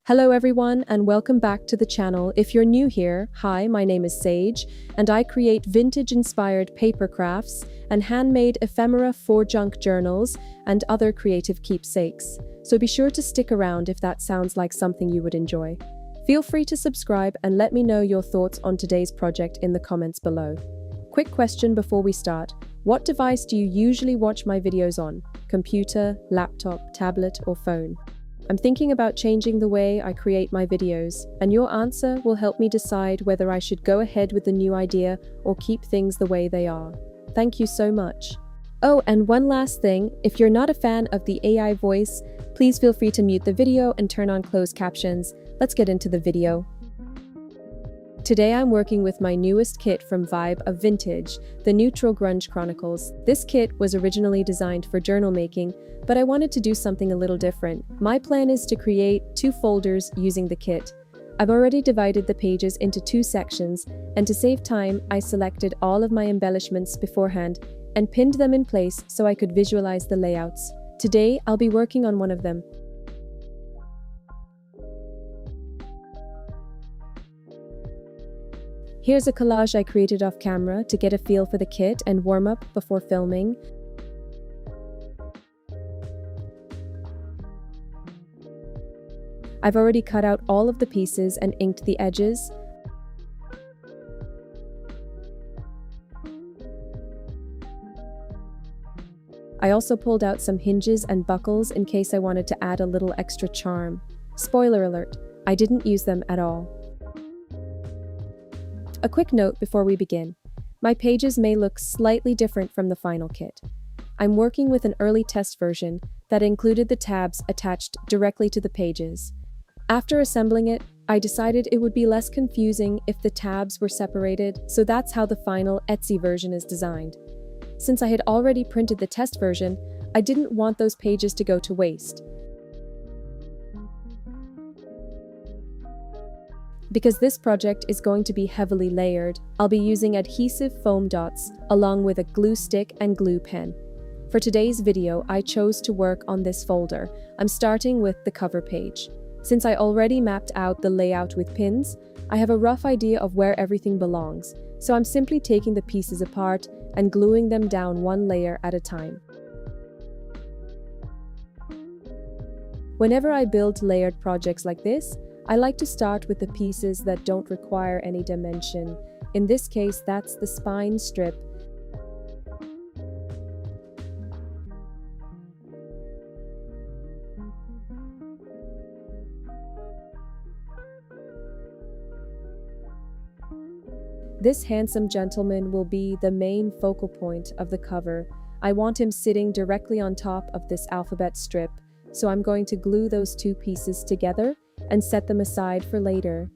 Hello everyone and welcome back to the channel. If you're new here, hi, my name is Sage and I create vintage-inspired papercrafts and handmade ephemera for junk journals and other creative keepsakes. So be sure to stick around if that sounds like something you would enjoy. Feel free to subscribe and let me know your thoughts on today's project in the comments below. Quick question before we start. What device do you usually watch my videos on? Computer, laptop, tablet, or phone? I'm thinking about changing the way I create my videos, and your answer will help me decide whether I should go ahead with the new idea or keep things the way they are. Thank you so much. Oh, and one last thing, if you're not a fan of the AI voice, please feel free to mute the video and turn on closed captions. Let's get into the video. Today I'm working with my newest kit from vibeofvintage, the Neutral Grunge Chronicles. This kit was originally designed for journal making, but I wanted to do something a little different. My plan is to create 2 folders using the kit. I've already divided the pages into 2 sections, and to save time, I selected all of my embellishments beforehand and pinned them in place so I could visualize the layouts. Today, I'll be working on one of them. Here's a collage I created off camera to get a feel for the kit and warm up before filming. I've already cut out all of the pieces and inked the edges. I also pulled out some hinges and buckles in case I wanted to add a little extra charm. Spoiler alert, I didn't use them at all. A quick note before we begin. My pages may look slightly different from the final kit. I'm working with an early test version that included the tabs attached directly to the pages. After assembling it, I decided it would be less confusing if the tabs were separated, so that's how the final Etsy version is designed. Since I had already printed the test version, I didn't want those pages to go to waste. Because this project is going to be heavily layered, I'll be using adhesive foam dots along with a glue stick and glue pen. For today's video, I chose to work on this folder. I'm starting with the cover page. Since I already mapped out the layout with pins, I have a rough idea of where everything belongs, so I'm simply taking the pieces apart and gluing them down one layer at a time. Whenever I build layered projects like this, I like to start with the pieces that don't require any dimension. In this case, that's the spine strip. This handsome gentleman will be the main focal point of the cover. I want him sitting directly on top of this alphabet strip, so I'm going to glue those 2 pieces together and set them aside for later.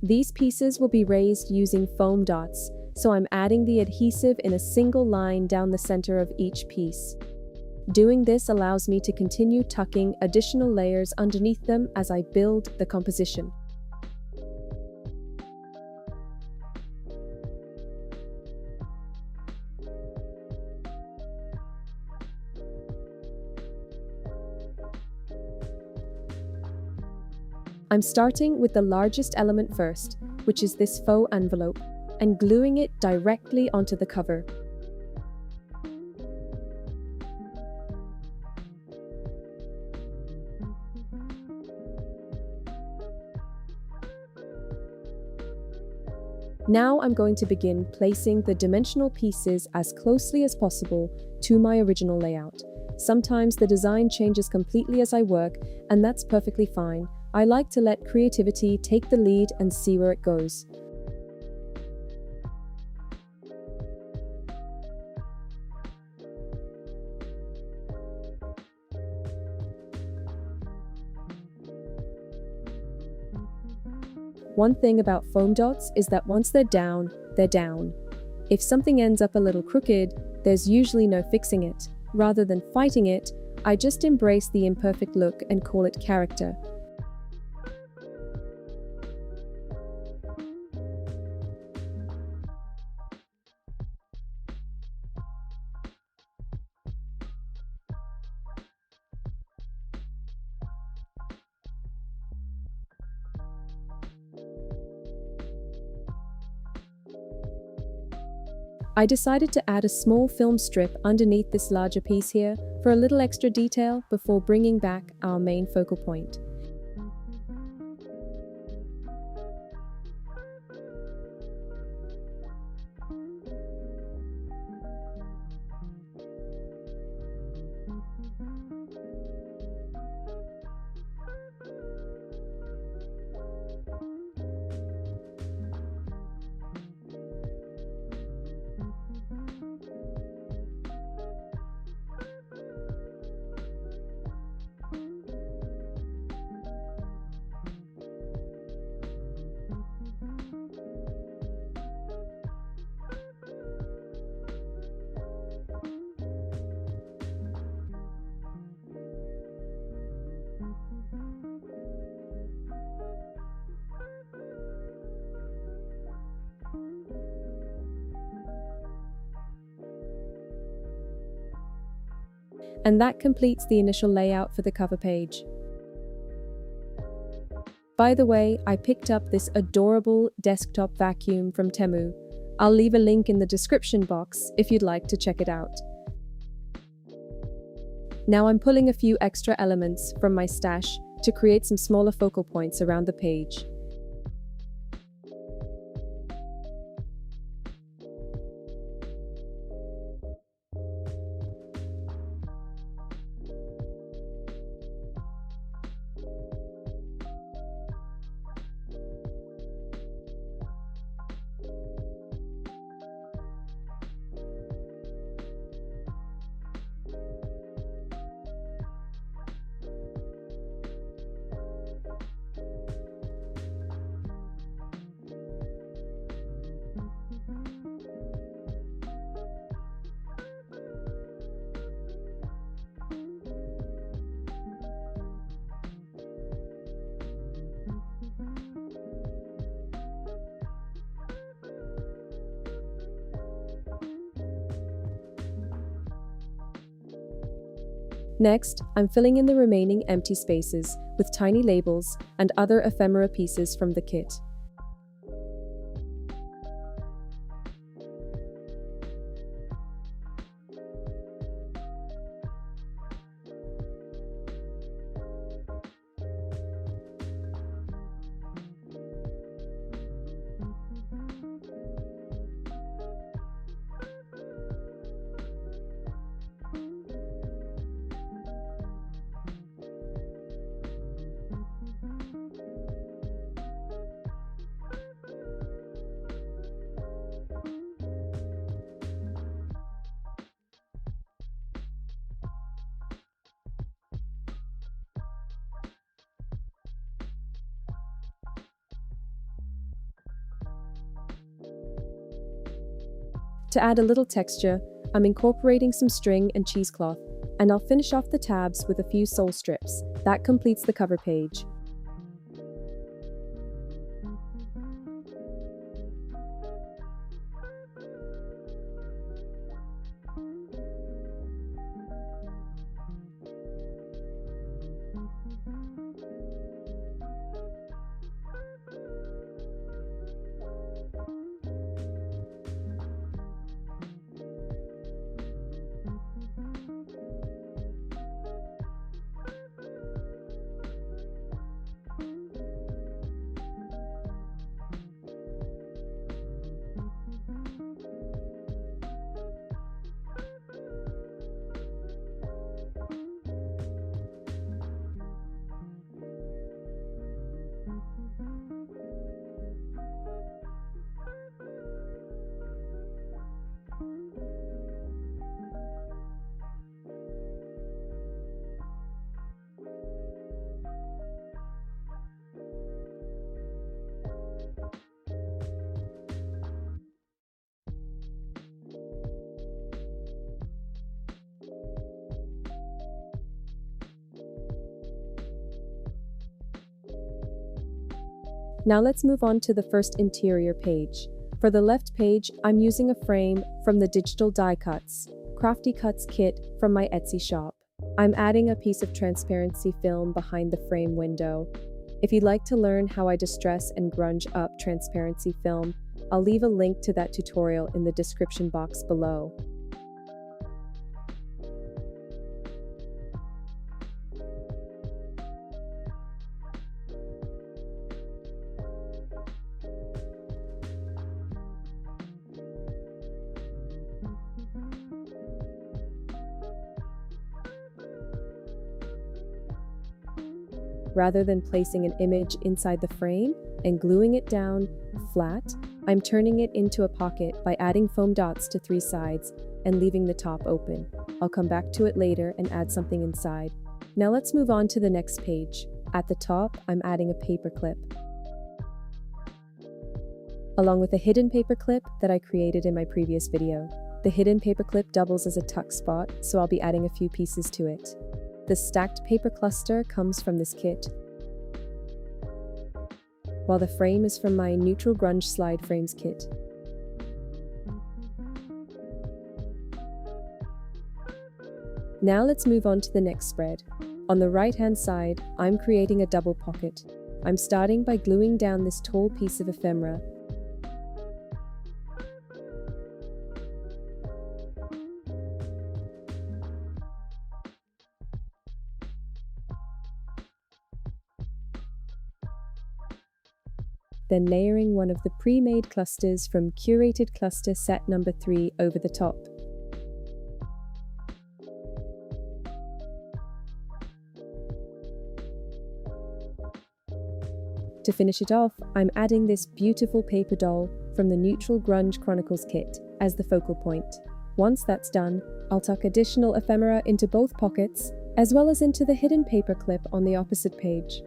These pieces will be raised using foam dots, so I'm adding the adhesive in a single line down the center of each piece. Doing this allows me to continue tucking additional layers underneath them as I build the composition. I'm starting with the largest element first, which is this faux envelope, and gluing it directly onto the cover. Now I'm going to begin placing the dimensional pieces as closely as possible to my original layout. Sometimes the design changes completely as I work, and that's perfectly fine. I like to let creativity take the lead and see where it goes. One thing about foam dots is that once they're down, they're down. If something ends up a little crooked, there's usually no fixing it. Rather than fighting it, I just embrace the imperfect look and call it character. I decided to add a small film strip underneath this larger piece here for a little extra detail before bringing back our main focal point. And that completes the initial layout for the cover page. By the way, I picked up this adorable desktop vacuum from Temu. I'll leave a link in the description box if you'd like to check it out. Now I'm pulling a few extra elements from my stash to create some smaller focal points around the page. Next, I'm filling in the remaining empty spaces with tiny labels and other ephemera pieces from the kit. To add a little texture, I'm incorporating some string and cheesecloth, and I'll finish off the tabs with a few sole strips. That completes the cover page. Now let's move on to the first interior page. For the left page, I'm using a frame from the Digital Die Cuts, Crafty Cuts kit from my Etsy shop. I'm adding a piece of transparency film behind the frame window. If you'd like to learn how I distress and grunge up transparency film, I'll leave a link to that tutorial in the description box below. Rather than placing an image inside the frame and gluing it down flat, I'm turning it into a pocket by adding foam dots to 3 sides and leaving the top open. I'll come back to it later and add something inside. Now let's move on to the next page. At the top, I'm adding a paper clip, along with a hidden paper clip that I created in my previous video. The hidden paper clip doubles as a tuck spot, so I'll be adding a few pieces to it. The stacked paper cluster comes from this kit, while the frame is from my Neutral Grunge slide frames kit. Now let's move on to the next spread. On the right-hand side, I'm creating a double pocket. I'm starting by gluing down this tall piece of ephemera. Then layering one of the pre-made clusters from Curated Cluster Set number 3 over the top. To finish it off, I'm adding this beautiful paper doll from the Neutral Grunge Chronicles kit as the focal point. Once that's done, I'll tuck additional ephemera into both pockets, as well as into the hidden paper clip on the opposite page.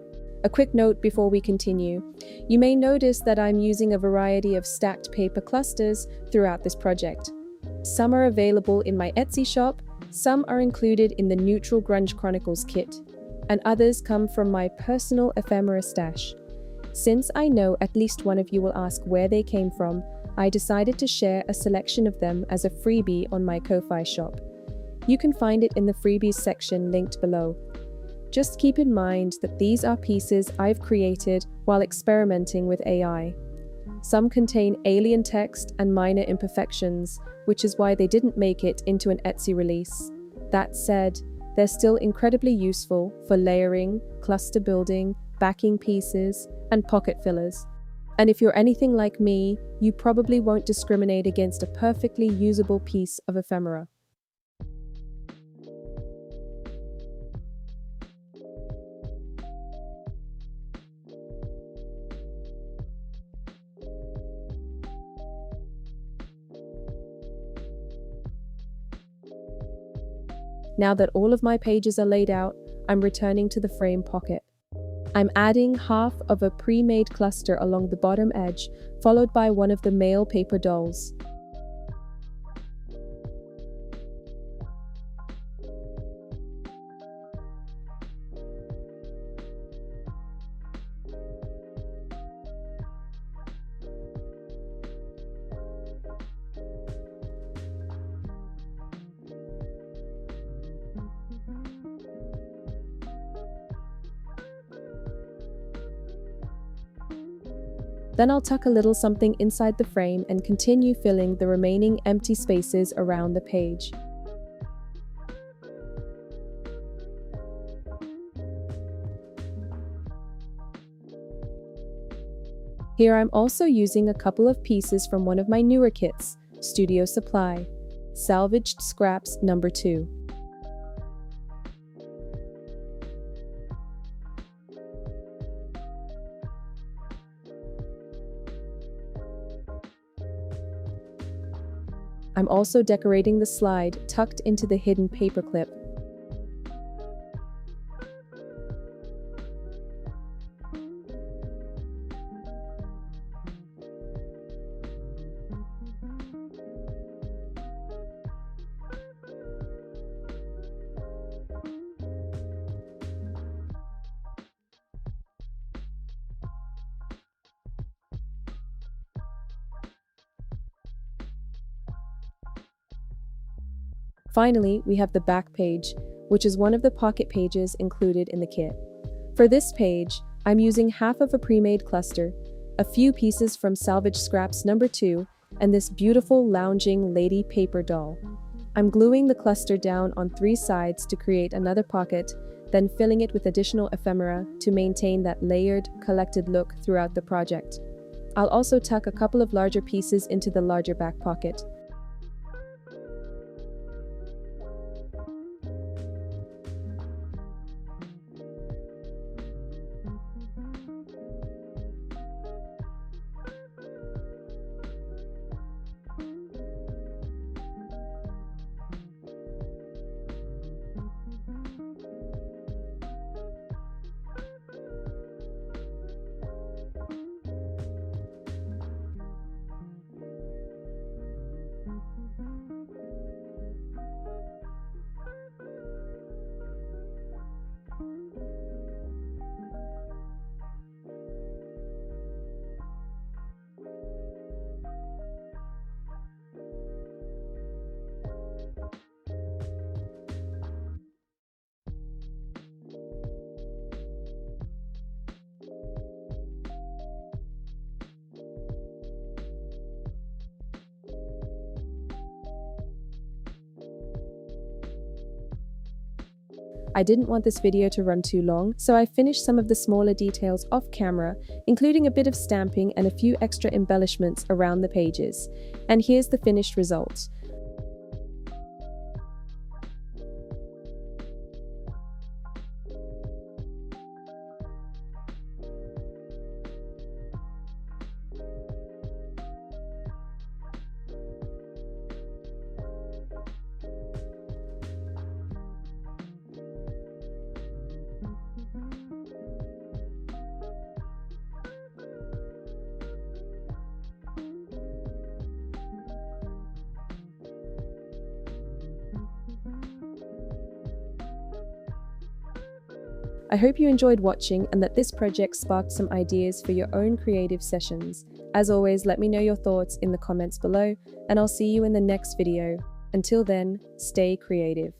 A quick note before we continue. You may notice that I'm using a variety of stacked paper clusters throughout this project. Some are available in my Etsy shop, some are included in the Neutral Grunge Chronicles kit, and others come from my personal ephemera stash. Since I know at least one of you will ask where they came from, I decided to share a selection of them as a freebie on my Ko-Fi shop. You can find it in the freebies section linked below. Just keep in mind that these are pieces I've created while experimenting with AI. Some contain alien text and minor imperfections, which is why they didn't make it into an Etsy release. That said, they're still incredibly useful for layering, cluster building, backing pieces, and pocket fillers. And if you're anything like me, you probably won't discriminate against a perfectly usable piece of ephemera. Now that all of my pages are laid out, I'm returning to the frame pocket. I'm adding half of a pre-made cluster along the bottom edge, followed by one of the male paper dolls. Then I'll tuck a little something inside the frame and continue filling the remaining empty spaces around the page. Here I'm also using a couple of pieces from one of my newer kits, Studio Supply, Salvaged Scraps number 2. I'm also decorating the slide tucked into the hidden paper clip. Finally, we have the back page, which is one of the pocket pages included in the kit. For this page, I'm using half of a pre-made cluster, a few pieces from Salvage Scraps number 2, and this beautiful lounging lady paper doll. I'm gluing the cluster down on 3 sides to create another pocket, then filling it with additional ephemera to maintain that layered, collected look throughout the project. I'll also tuck a couple of larger pieces into the larger back pocket. I didn't want this video to run too long, so I finished some of the smaller details off camera, including a bit of stamping and a few extra embellishments around the pages. And here's the finished result. I hope you enjoyed watching and that this project sparked some ideas for your own creative sessions. As always, let me know your thoughts in the comments below, and I'll see you in the next video. Until then, stay creative.